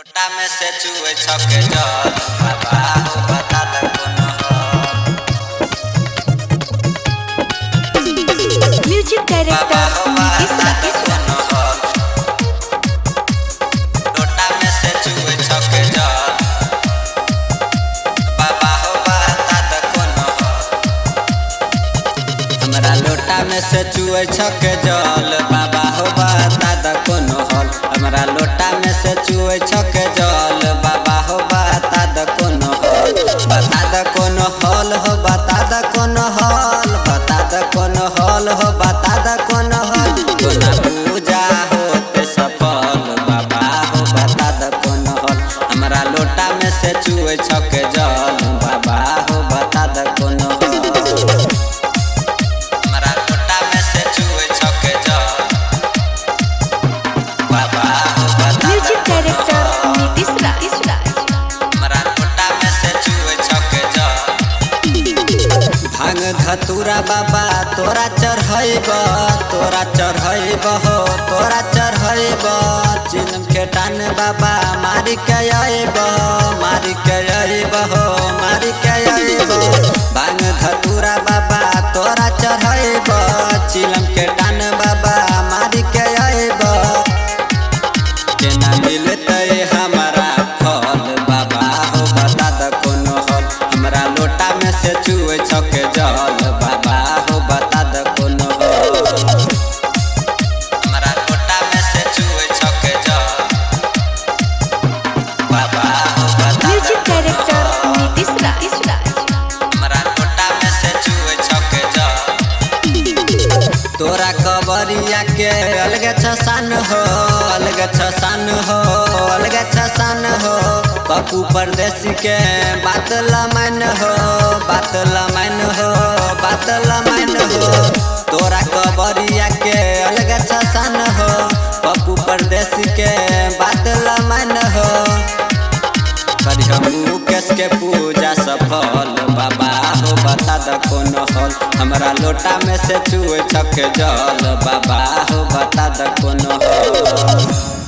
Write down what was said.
लोटा में से चुए छके जल बाबा हो बता द कोनो म्यूजिक डायरेक्टर नीतीश राकेश लोटा में से चुए छके जल बाबा हो बता द कोनो हमरा लोटा में से चुए छके जल बाबा हो बता द कोनो हल हमरा लोटा में से चुए छके जल बाबा हो बता द कोनो हल बता द कोनो हल हो बता द कोनो हल बता द कोनो हल हो बता द कोनो हल कोना पूजा होते सफल बाबा हो बता द कोनो हल हमरा लोटा में से चुए छके जल बाबा हो बता द कोनो हल हमरा लोटा में से चुए छके जल बाबा हो बता म्यूजिक डायरेक्टर नीतीश राकेश हमरा लोटा में से चुए छके जल भांग धतूरा बाबा तोरा चढ़ैब हो तोरा चढ़ैब चिलम के टान बाबा मारी के आइब हो मारी के आइब भांग धतूरा बाबा तोरा चढ़ैब चिलम के टान बाबा मारी के आइब केना मिलते हमारा फल बाबा हो बता द कोनो हल हमरा लोटा में से चुए छके जल बाबा हो बता द कोनो हल हमरा लोटा में से चुए छके जल बाबा हो बता द म्यूजिक डायरेक्टर नीतीश राकेश हमरा लोटा में से चुए छके जल तोरा कबरिया के अलग छसान हो अलग छसान हो पप्पू परदेसी के बात लमन हो तोरा कबरिया के अलग छसान हो पप्पू परदेसी के बात लमन हो मुकेश के पूजा सफल बाबा हो बता द कोनो हल हमरा लोटा में से चुए छके जल बाबा हो बता द कोनो हल।